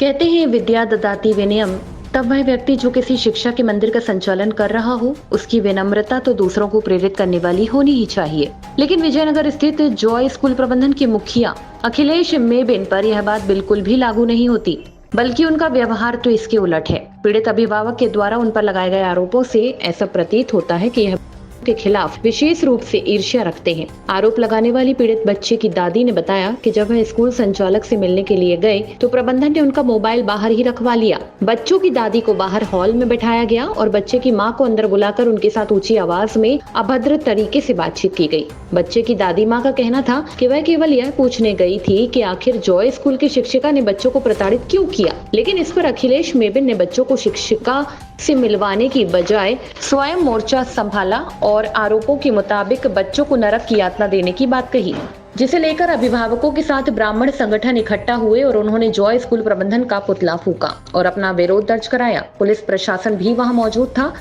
कहते हैं विद्या ददाति विनयम। तब वह व्यक्ति जो किसी शिक्षा के मंदिर का संचालन कर रहा हो, उसकी विनम्रता तो दूसरों को प्रेरित करने वाली होनी ही चाहिए। लेकिन विजयनगर स्थित जॉय स्कूल प्रबंधन के मुखिया अखिलेश मेबिन पर यह बात बिल्कुल भी लागू नहीं होती, बल्कि उनका व्यवहार तो इसके उलट है। पीड़ित अभिभावक के द्वारा उन पर लगाए गए आरोपों से ऐसा प्रतीत होता है कि यह के खिलाफ विशेष रूप से ईर्ष्या रखते हैं। आरोप लगाने वाली पीड़ित बच्चे की दादी ने बताया कि जब वह स्कूल संचालक से मिलने के लिए गए तो प्रबंधन ने उनका मोबाइल बाहर ही रखवा लिया। बच्चों की दादी को बाहर हॉल में बैठाया गया और बच्चे की मां को अंदर बुलाकर उनके साथ ऊंची आवाज में अभद्र तरीके से बातचीत की गई। बच्चे की दादी मां का कहना था कि वह केवल यह पूछने गई थी कि आखिर जॉय स्कूल की शिक्षिका ने बच्चों को प्रताड़ित क्यों किया। लेकिन इस पर अखिलेश मेबिन ने बच्चों को शिक्षिका से मिलवाने की बजाय स्वयं मोर्चा संभाला और आरोपों के मुताबिक बच्चों को नरक की यातना देने की बात कही, जिसे लेकर अभिभावकों के साथ ब्राह्मण संगठन इकट्ठा हुए और उन्होंने जॉय स्कूल प्रबंधन का पुतला फूका और अपना विरोध दर्ज कराया। पुलिस प्रशासन भी वहां मौजूद था।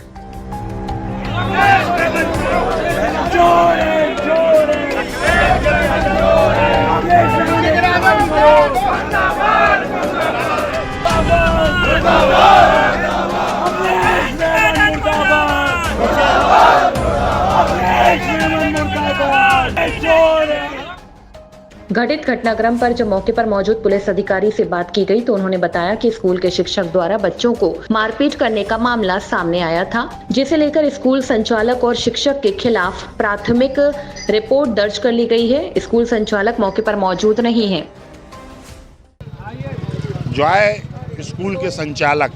घटित घटनाक्रम पर जब मौके पर मौजूद पुलिस अधिकारी से बात की गई तो उन्होंने बताया कि स्कूल के शिक्षक द्वारा बच्चों को मारपीट करने का मामला सामने आया था, जिसे लेकर स्कूल संचालक और शिक्षक के खिलाफ प्राथमिक रिपोर्ट दर्ज कर ली गई है। स्कूल संचालक मौके पर मौजूद नहीं है। जॉय स्कूल के संचालक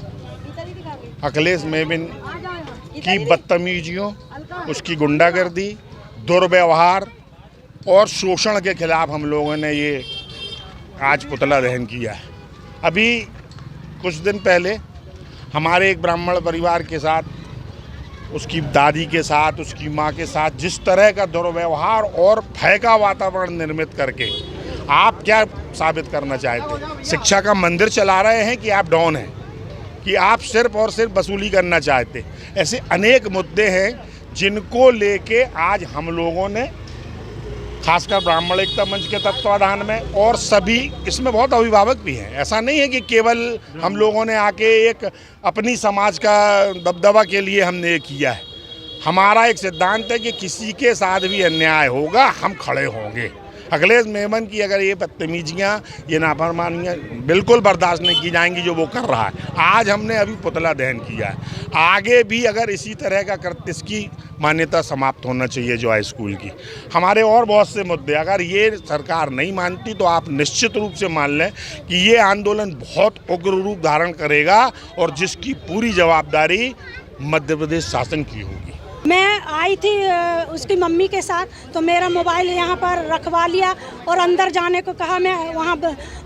अखिलेश मेबिन की बदतमीजियों, उसकी गुंडागर्दी, दुर्व्यवहार और शोषण के खिलाफ हम लोगों ने ये आज पुतला दहन किया है। अभी कुछ दिन पहले हमारे एक ब्राह्मण परिवार के साथ, उसकी दादी के साथ, उसकी माँ के साथ जिस तरह का दुर्व्यवहार और भय का वातावरण निर्मित करके आप क्या साबित करना चाहते हैं? शिक्षा का मंदिर चला रहे हैं कि आप डॉन हैं, कि आप सिर्फ और सिर्फ वसूली करना चाहते? ऐसे अनेक मुद्दे हैं जिनको लेके आज हम लोगों ने, खासकर ब्राह्मण एकता मंच के तत्वाधान में, और सभी इसमें बहुत अभिभावक भी हैं, ऐसा नहीं है कि केवल हम लोगों ने आके एक अपनी समाज का दबदबा के लिए हमने ये किया है। हमारा एक सिद्धांत है कि किसी के साथ भी अन्याय होगा हम खड़े होंगे। अखिलेश मेमन की अगर ये बदतमीजियाँ, ये नाफरमानियाँ बिल्कुल बर्दाश्त नहीं की जाएंगी जो वो कर रहा है। आज हमने अभी पुतला दहन किया है, आगे भी अगर इसी तरह का करते, इसकी मान्यता समाप्त होना चाहिए जॉय स्कूल की। हमारे और बहुत से मुद्दे, अगर ये सरकार नहीं मानती तो आप निश्चित रूप से मान लें कि ये आंदोलन बहुत उग्र रूप धारण करेगा और जिसकी पूरी जवाबदारी मध्य प्रदेश शासन की होगी। मैं आई थी उसकी मम्मी के साथ, तो मेरा मोबाइल यहाँ पर रखवा लिया और अंदर जाने को कहा। मैं वहाँ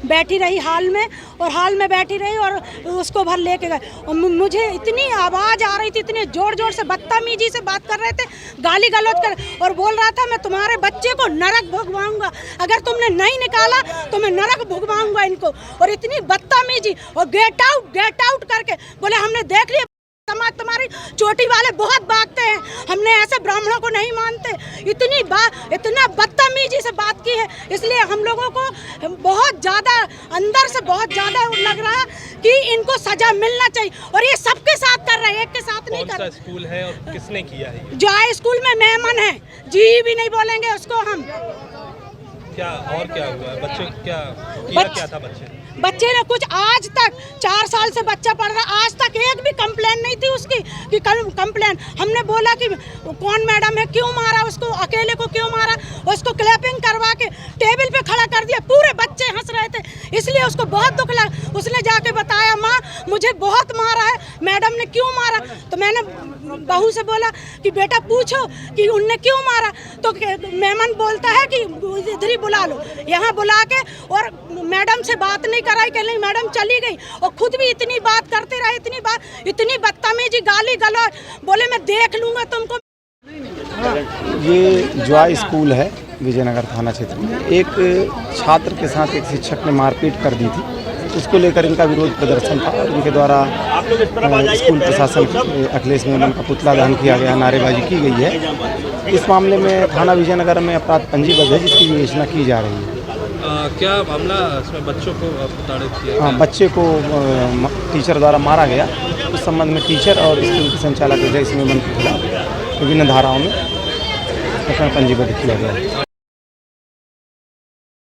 बैठी रही हाल में, और हाल में बैठी रही और उसको भर लेके गए। और मुझे इतनी आवाज़ आ रही थी, इतने ज़ोर ज़ोर से बदतमीजी से बात कर रहे थे, गाली गलौज कर, और बोल रहा था मैं तुम्हारे बच्चे को नरक भुगवाऊंगा, अगर तुमने नहीं निकाला तो मैं नरक भुगवाऊंगा इनको। और इतनी बदतमीजी, और गेट आउट करके बोले हमने देख लिया समाज तुम्हारी चोटी वाले बहुत भागते हैं, हमने ऐसे ब्राह्मणों को नहीं मानते। इतना बदतमीजी से बात की है, इसलिए हम लोगों को बहुत ज़्यादा अंदर से बहुत ज़्यादा लग रहा है कि इनको सजा मिलना चाहिए। और ये सबके साथ कर रहे हैं, एक के साथ नहीं कर रहे। कौन सा स्कूल है और किसने किया है? जॉय स्कूल में मेमन है जी, भी नहीं बोलेंगे उसको हम। क्या और क्या हुआ? बच्चे क्या था? बच्चे ने कुछ, आज तक 4 साल से बच्चा पढ़ रहा, आज तक एक भी कंप्लेन नहीं थी उसकी कि कंप्लेन। हमने बोला कि कौन मैडम है, क्यों मारा उसको, अकेले को क्यों मारा, उसको क्लैपिंग करवा के टेबल पे खड़ा कर दिया, पूरे बच्चे हंस रहे थे, इसलिए उसको बहुत दुख लगा। उसने जाके बताया माँ मुझे बहुत मारा है, मैडम ने क्यों मारा? तो मैंने बहू से बोला कि बेटा पूछो कि उनने क्यों मारा, तो मेमन बोलता है कि इधर ही बुला लो। यहाँ बुला के और मैडम से बात नहीं कराई, कि नहीं मैडम चली गई, और खुद भी इतनी बात करते रहे, इतनी बदतमीजी, गाली गलौज, बोले मैं देख लूंगा तुमको। ये जॉय स्कूल है विजयनगर थाना क्षेत्र में। एक छात्र के साथ एक शिक्षक ने मारपीट कर दी थी, उसको लेकर इनका विरोध प्रदर्शन था और इनके द्वारा स्कूल प्रशासन अखिलेश मेमन का पुतला दहन किया गया, नारेबाजी की गई है। इस मामले में थाना विजयनगर में अपराध पंजीबद्ध है, जिसकी विवेचना की जा रही है। क्या मामला इसमें बच्चों को प्रताड़ित किया हाँ, गया? बच्चे को टीचर द्वारा मारा गया। उस संबंध में टीचर और स्कूल के संचालक विजय सिंह के खिलाफ विभिन्न धाराओं में प्रकरण पंजीबद्ध किया गया है।